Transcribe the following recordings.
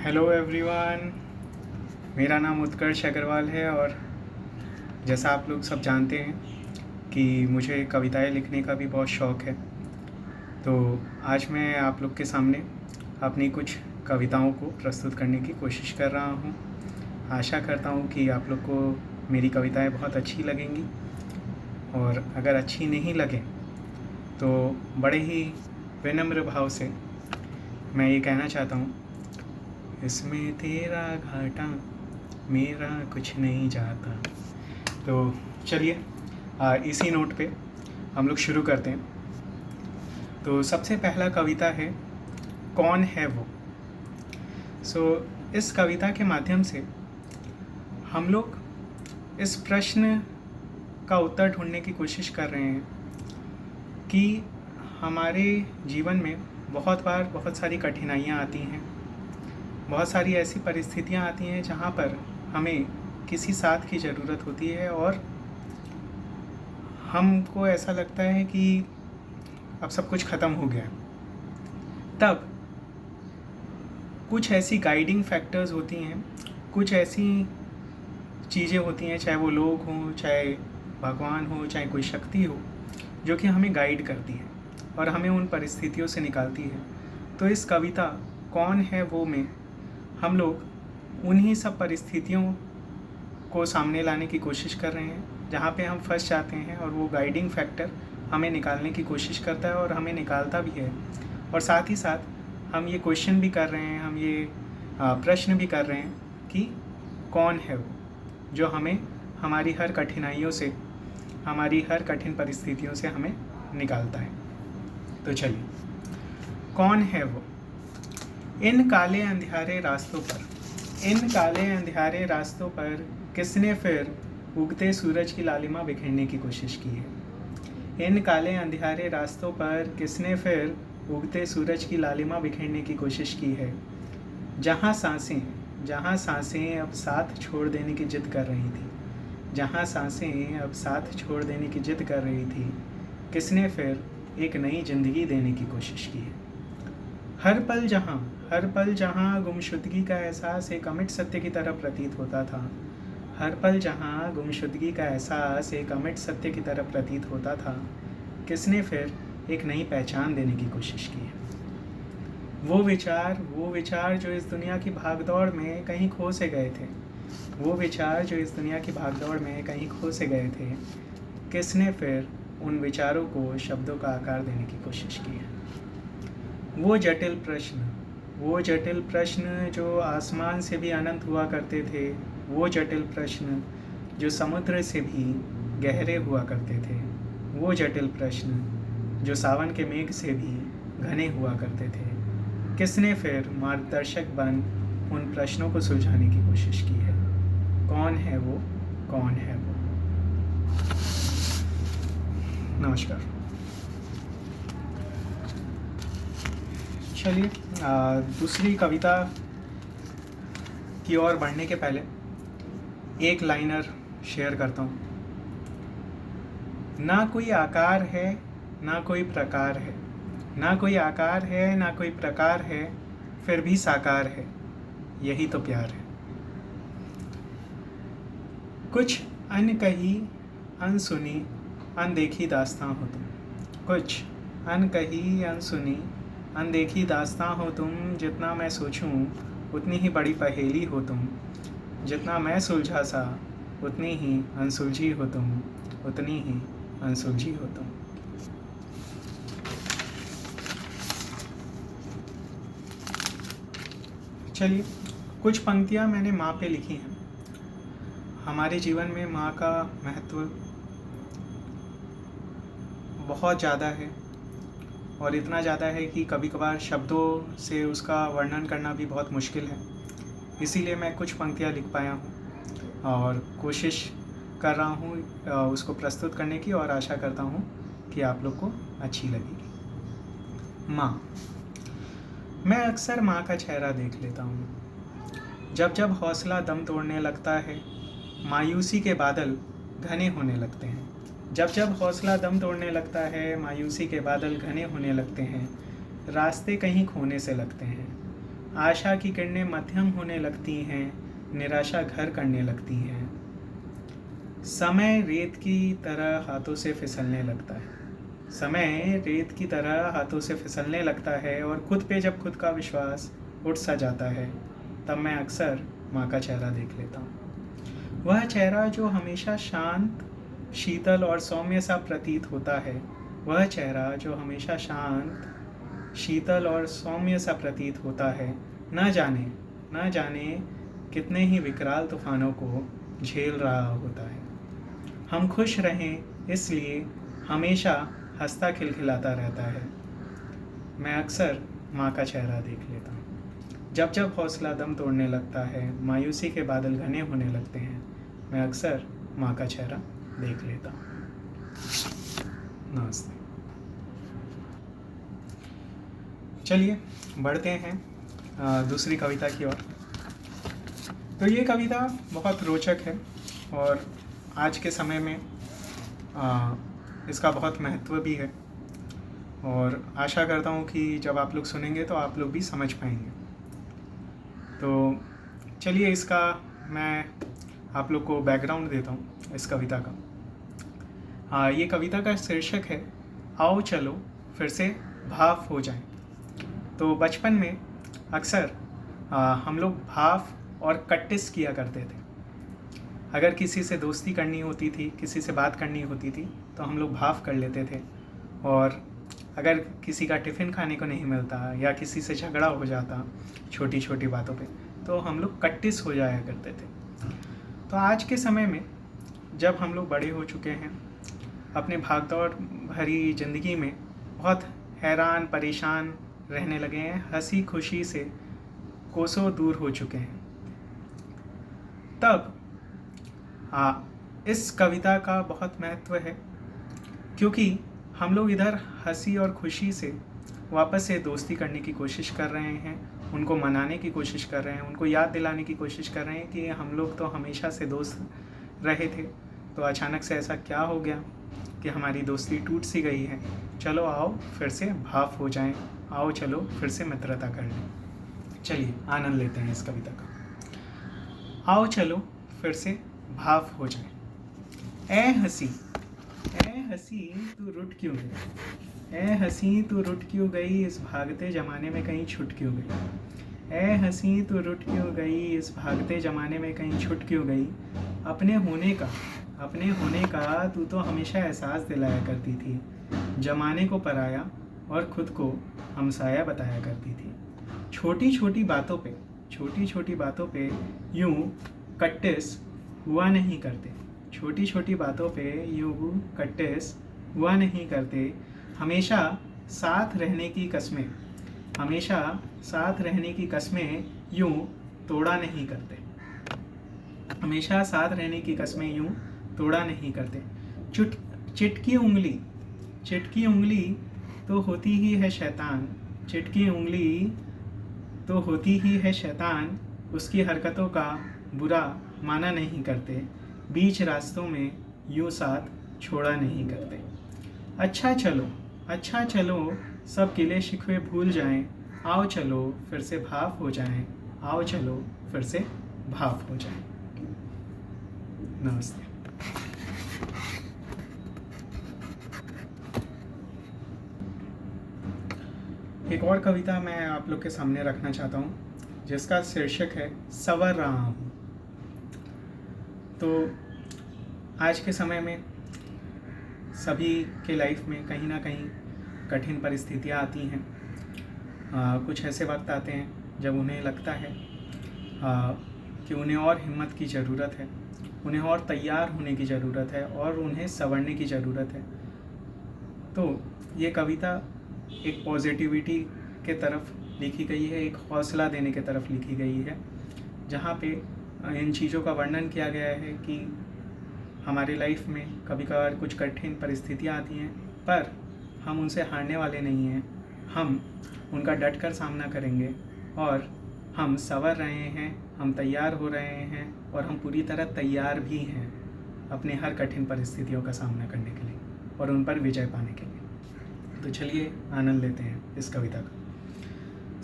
Hello everyone, मेरा नाम उत्कर्ष अग्रवाल है और जैसा आप लोग सब जानते हैं कि मुझे कविताएं लिखने का भी बहुत शौक़ है। तो आज मैं आप लोग के सामने अपनी कुछ कविताओं को प्रस्तुत करने की कोशिश कर रहा हूँ। आशा करता हूँ कि आप लोग को मेरी कविताएं बहुत अच्छी लगेंगी, और अगर अच्छी नहीं लगे तो बड़े ही विनम्र भाव से मैं ये कहना चाहता हूँ, इसमें तेरा घाटा मेरा कुछ नहीं जाता। तो चलिए इसी नोट पे हम लोग शुरू करते हैं। तो सबसे पहला कविता है कौन है वो। इस कविता के माध्यम से हम लोग इस प्रश्न का उत्तर ढूंढने की कोशिश कर रहे हैं कि हमारे जीवन में बहुत बार बहुत सारी कठिनाइयाँ आती हैं, बहुत सारी ऐसी परिस्थितियाँ आती हैं जहाँ पर हमें किसी साथ की ज़रूरत होती है और हमको ऐसा लगता है कि अब सब कुछ ख़त्म हो गया। तब कुछ ऐसी गाइडिंग फैक्टर्स होती हैं, कुछ ऐसी चीज़ें होती हैं, चाहे वो लोग हों, चाहे भगवान हो, चाहे कोई शक्ति हो, जो कि हमें गाइड करती है और हमें उन परिस्थितियों से निकालती है। तो इस कविता कौन है वो में हम लोग उन्हीं सब परिस्थितियों को सामने लाने की कोशिश कर रहे हैं जहाँ पे हम फंस जाते हैं, और वो गाइडिंग फैक्टर हमें निकालने की कोशिश करता है और हमें निकालता भी है। और साथ ही साथ हम ये क्वेश्चन भी कर रहे हैं, हम ये प्रश्न भी कर रहे हैं कि कौन है वो जो हमें हमारी हर कठिनाइयों से, हमारी हर कठिन परिस्थितियों से हमें निकालता है। तो चलिए, कौन है वो। इन काले अंधियारे रास्तों पर, इन काले अंधियारे रास्तों पर किसने फिर उगते सूरज की लालिमा बिखेरने की कोशिश की है। इन काले अंधियारे रास्तों पर किसने फिर उगते सूरज की लालिमा बिखेरने की कोशिश की है। जहाँ सांसें अब साथ छोड़ देने की जिद कर रही थी, जहाँ सांसें अब साथ छोड़ देने की जिद कर रही थी, किसने फिर एक नई ज़िंदगी देने की कोशिश की है। हर पल जहाँ गुमशुदगी का एहसास एक अमिट सत्य की तरह प्रतीत होता था, हर पल जहाँ गुमशुदगी का एहसास एक अमिट सत्य की तरह प्रतीत होता था, किसने फिर एक नई पहचान देने की कोशिश की है। वो विचार जो इस दुनिया की भागदौड़ में कहीं खो से गए थे, वो विचार जो इस दुनिया की भागदौड़ में कहीं खो से गए थे, किसने फिर उन विचारों को शब्दों का आकार देने की कोशिश की है। वो जटिल प्रश्न जो आसमान से भी अनंत हुआ करते थे, वो जटिल प्रश्न जो समुद्र से भी गहरे हुआ करते थे, वो जटिल प्रश्न जो सावन के मेघ से भी घने हुआ करते थे, किसने फिर मार्गदर्शक बन उन प्रश्नों को सुलझाने की कोशिश की है। कौन है वो, कौन है वो। नमस्कार। चलिए दूसरी कविता की ओर बढ़ने के पहले एक लाइनर शेयर करता हूँ। ना कोई आकार है ना कोई प्रकार है, ना कोई आकार है ना कोई प्रकार है, फिर भी साकार है, यही तो प्यार है। कुछ अनकही अनसुनी अनदेखी दास्तां हो तुम, कुछ अनकही अनसुनी अनदेखी दास्तां हो तुम, जितना मैं सोचूं उतनी ही बड़ी पहेली हो तुम, जितना मैं सुलझा सा उतनी ही अनसुलझी हो तुम, उतनी ही अनसुलझी हो तुम। चलिए, कुछ पंक्तियाँ मैंने माँ पे लिखी हैं। हमारे जीवन में माँ का महत्व बहुत ज़्यादा है, और इतना ज़्यादा है कि कभी कभार शब्दों से उसका वर्णन करना भी बहुत मुश्किल है। इसीलिए मैं कुछ पंक्तियाँ लिख पाया हूँ और कोशिश कर रहा हूँ उसको प्रस्तुत करने की, और आशा करता हूँ कि आप लोग को अच्छी लगेगी। माँ। मैं अक्सर माँ का चेहरा देख लेता हूँ, जब जब हौसला दम तोड़ने लगता है, मायूसी के बादल घने होने लगते हैं। जब जब हौसला दम तोड़ने लगता है, मायूसी के बादल घने होने लगते हैं, रास्ते कहीं खोने से लगते हैं, आशा की किरणें मध्यम होने लगती हैं, निराशा घर करने लगती हैं। समय रेत की तरह हाथों से फिसलने लगता है। समय रेत की तरह हाथों से फिसलने लगता है और खुद पे जब खुद का विश्वास उठ सा जाता है, तब मैं अक्सर माँ का चेहरा देख लेता हूँ। वह चेहरा जो हमेशा शांत, शीतल और सौम्य सा प्रतीत होता है। वह चेहरा जो हमेशा शांत, शीतल और सौम्य सा प्रतीत होता है। न जाने कितने ही विकराल तूफानों को झेल रहा होता है। हम खुश रहें इसलिए हमेशा हंसता खिलखिलाता रहता है। मैं अक्सर माँ का चेहरा देख लेता हूँ। जब जब हौसला दम तोड़ने लगता है, मायूसी के बादल घने होने लगते हैं, मैं अक्सर माँ का चेहरा देख लेता हूँ। नमस्ते। चलिए बढ़ते हैं दूसरी कविता की ओर। तो ये कविता बहुत रोचक है और आज के समय में इसका बहुत महत्व भी है, और आशा करता हूँ कि जब आप लोग सुनेंगे तो आप लोग भी समझ पाएंगे। तो चलिए इसका मैं आप लोग को बैकग्राउंड देता हूँ इस कविता का। ये कविता का शीर्षक है आओ चलो फिर से भाव हो जाएं। तो बचपन में अक्सर हम लोग भाव और कट्टिस किया करते थे। अगर किसी से दोस्ती करनी होती थी, किसी से बात करनी होती थी, तो हम लोग भाव कर लेते थे। और अगर किसी का टिफ़िन खाने को नहीं मिलता या किसी से झगड़ा हो जाता छोटी छोटी बातों पे, तो हम लोग कट्टिस हो जाया करते थे। तो आज के समय में जब हम लोग बड़े हो चुके हैं, अपने भागदौड़ भरी ज़िंदगी में बहुत हैरान परेशान रहने लगे हैं, हंसी खुशी से कोसों दूर हो चुके हैं, तब इस कविता का बहुत महत्व है। क्योंकि हम लोग इधर हंसी और खुशी से वापस से दोस्ती करने की कोशिश कर रहे हैं, उनको मनाने की कोशिश कर रहे हैं, उनको याद दिलाने की कोशिश कर रहे हैं कि हम लोग तो हमेशा से दोस्त रहे थे, तो अचानक से ऐसा क्या हो गया कि हमारी दोस्ती टूट सी गई है। चलो आओ फिर से भाव हो जाएं, आओ चलो फिर से मित्रता कर लें। चलिए आनंद लेते हैं इस कविता का। आओ चलो फिर से भाव हो जाए। ए हंसी तू रुठ क्यों गई, ए हंसी तू रुठ क्यों गई, इस भागते ज़माने में कहीं छुट क्यों गई। ए हंसी तू रुठ क्यों गई, इस भागते ज़माने में कहीं छुट क्यों गई। अपने होने का तू तो हमेशा एहसास दिलाया करती थी, ज़माने को पराया और ख़ुद को हमसाया बताया करती थी। छोटी छोटी बातों पे यूं कट्टिस हुआ नहीं करते, छोटी छोटी बातों पे यूं कट्टिस हुआ नहीं करते। हमेशा साथ रहने की कस्में यूं तोड़ा नहीं करते, हमेशा साथ रहने की कस्में यूं तोड़ा नहीं करते। चिटकी उंगली तो होती ही है शैतान, चिटकी उंगली तो होती ही है शैतान, उसकी हरकतों का बुरा माना नहीं करते, बीच रास्तों में यूं साथ छोड़ा नहीं करते। अच्छा चलो सब गिले शिकवे भूल जाएं, आओ चलो फिर से भाव हो जाएं, आओ चलो फिर से भाव हो जाएं। नमस्ते। एक और कविता मैं आप लोग के सामने रखना चाहता हूँ, जिसका शीर्षक है संवर रहा हूँ। तो आज के समय में सभी के लाइफ में कहीं ना कहीं कठिन परिस्थितियाँ आती हैं। कुछ ऐसे वक्त आते हैं जब उन्हें लगता है कि उन्हें और हिम्मत की ज़रूरत है, उन्हें और तैयार होने की ज़रूरत है और उन्हें संवरने की ज़रूरत है। तो ये कविता एक पॉजिटिविटी के तरफ लिखी गई है, एक हौसला देने के तरफ लिखी गई है, जहाँ पे इन चीज़ों का वर्णन किया गया है कि हमारे लाइफ में कभी कभार कुछ कठिन परिस्थितियाँ आती हैं, पर हम उनसे हारने वाले नहीं हैं। हम उनका डट कर सामना करेंगे और हम संवर रहे हैं, हम तैयार हो रहे हैं और हम पूरी तरह तैयार भी हैं अपने हर कठिन परिस्थितियों का सामना करने के लिए और उन पर विजय पाने के लिए। तो चलिए आनंद लेते हैं इस कविता का।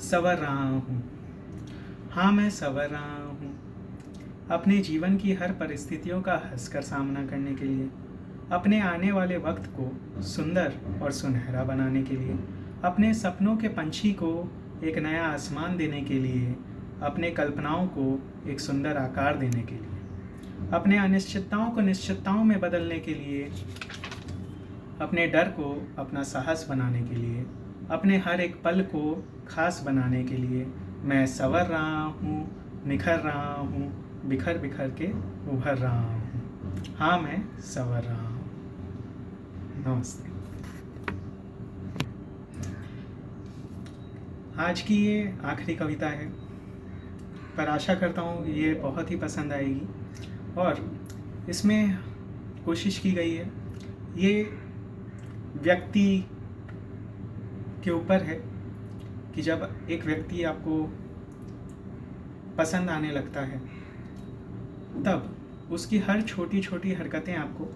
संवर रहा हूँ, हाँ मैं संवर रहा हूँ अपने जीवन की हर परिस्थितियों का हंसकर सामना करने के लिए, अपने आने वाले वक्त को सुंदर और सुनहरा बनाने के लिए, अपने सपनों के पंछी को एक नया आसमान देने के लिए, अपने कल्पनाओं को एक सुंदर आकार देने के लिए, अपने अनिश्चितताओं को निश्चितताओं में बदलने के लिए, अपने डर को अपना साहस बनाने के लिए, अपने हर एक पल को खास बनाने के लिए मैं संवर रहा हूँ, निखर रहा हूँ, बिखर बिखर के उभर रहा हूँ। हाँ मैं संवर रहा हूँ। नमस्ते। आज की ये आखिरी कविता है, पर आशा करता हूँ ये बहुत ही पसंद आएगी। और इसमें कोशिश की गई है, ये व्यक्ति के ऊपर है कि जब एक व्यक्ति आपको पसंद आने लगता है तब उसकी हर छोटी छोटी हरकतें आपको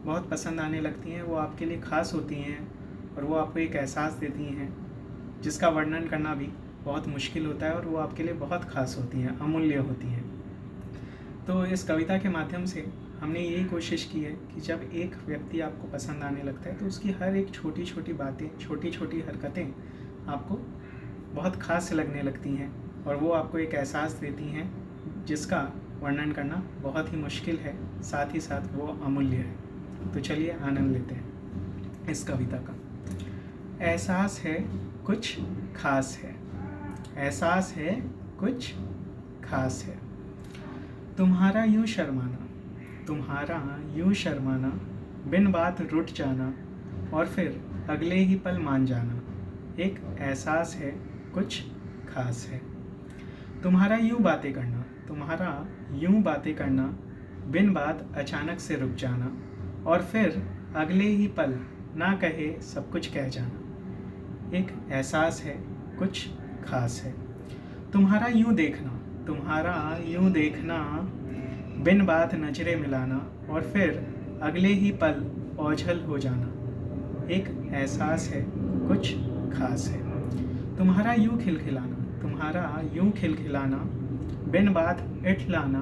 बहुत पसंद आने लगती हैं। वो आपके लिए ख़ास होती हैं और वो आपको एक एहसास देती हैं जिसका वर्णन करना भी बहुत मुश्किल होता है, और वो आपके लिए बहुत ख़ास होती हैं, अमूल्य होती हैं। तो इस कविता के माध्यम से हमने यही कोशिश की है कि जब एक व्यक्ति आपको पसंद आने लगता है तो उसकी हर एक छोटी छोटी बातें, छोटी छोटी हरकतें आपको बहुत ख़ास लगने लगती हैं और वो आपको एक एहसास देती हैं जिसका वर्णन करना बहुत ही मुश्किल है, साथ ही साथ वो अमूल्य है। तो चलिए आनंद लेते हैं इस कविता का। एहसास है कुछ खास है, एहसास है कुछ खास है। तुम्हारा यूं शर्माना, तुम्हारा यूं शर्माना, बिन बात रुठ जाना और फिर अगले ही पल मान जाना, एक एहसास है कुछ खास है। तुम्हारा यूं बातें करना, तुम्हारा यूं बातें करना, बिन बात अचानक से रुक जाना और फिर अगले ही पल ना कहे सब कुछ कह जाना, एक एहसास है कुछ खास है। तुम्हारा यूं देखना, तुम्हारा यूं देखना, बिन बात नजरें मिलाना और फिर अगले ही पल ओझल हो जाना, एक एहसास है कुछ खास है। तुम्हारा यूं खिलखिलाना, तुम्हारा यूं खिलखिलाना, बिन बात इठलाना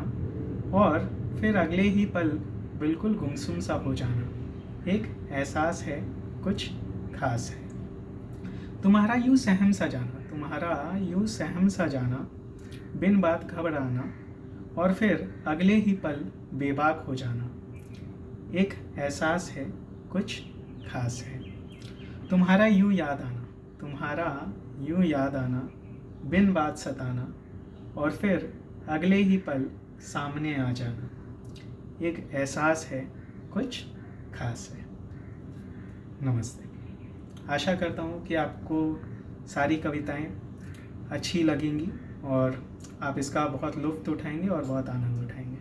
और फिर अगले ही पल बिल्कुल गुमसुम सा हो जाना, एक एहसास है कुछ खास है। तुम्हारा यूं सहम सा जाना, तुम्हारा यूं सहम सा जाना, बिन बात घबराना और फिर अगले ही पल बेबाक हो जाना, एक एहसास है कुछ खास है। तुम्हारा यूं याद आना, तुम्हारा यूं याद आना, बिन बात सताना और फिर अगले ही पल सामने आ जाना, एक एहसास है कुछ खास है। नमस्ते। आशा करता हूँ कि आपको सारी कविताएं अच्छी लगेंगी और आप इसका बहुत लुत्फ़ उठाएंगे और बहुत आनंद उठाएंगे।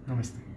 नमस्ते।